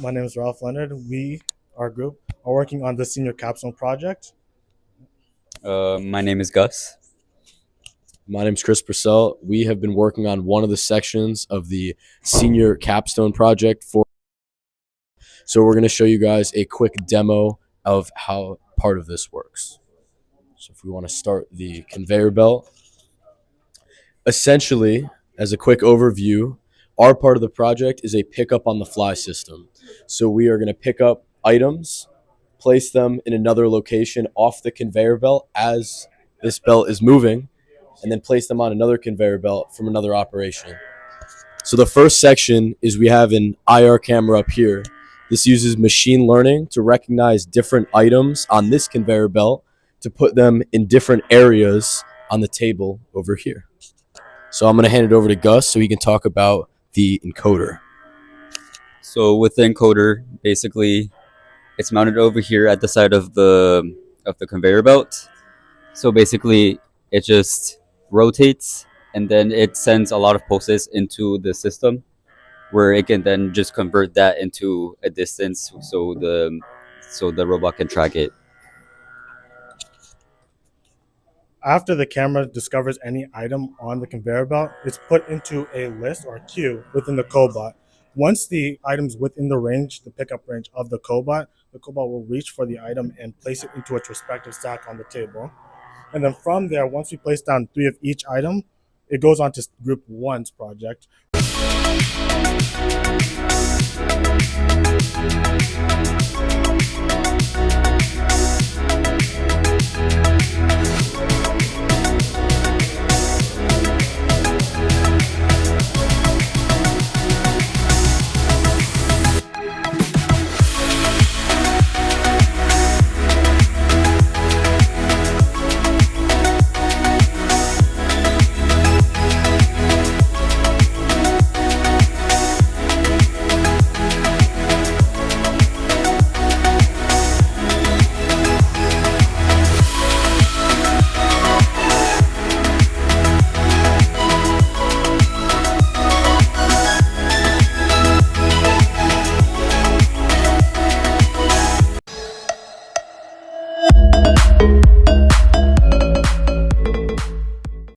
My name is Ralph Leonard. Our group, are working on the senior capstone project. My name is Gus. My name's Chris Purcell. We have been working on one of the sections of the senior capstone project so we're going to show you guys a quick demo of how part of this works. So if we want to start the conveyor belt, essentially, as a quick overview, our part of the project is a pick up on the fly system. So we are going to pick up items, place them in another location off the conveyor belt as this belt is moving, and then place them on another conveyor belt from another operation. So the first section is we have an IR camera up here. This uses machine learning to recognize different items on this conveyor belt to put them in different areas on the table over here. So I'm going to hand it over to Gus so he can talk about the encoder. So with the encoder, basically, it's mounted over here at the side of the conveyor belt. So basically, it just rotates, and then it sends a lot of pulses into the system, where it can then just convert that into a distance, so the robot can track it. After the camera discovers any item on the conveyor belt, it's put into a list or queue within the cobot. Once the item's within the pickup range of the cobot will reach for the item and place it into its respective stack on the table. And then from there, once we place down 3 of each item, it goes on to Group 1's project.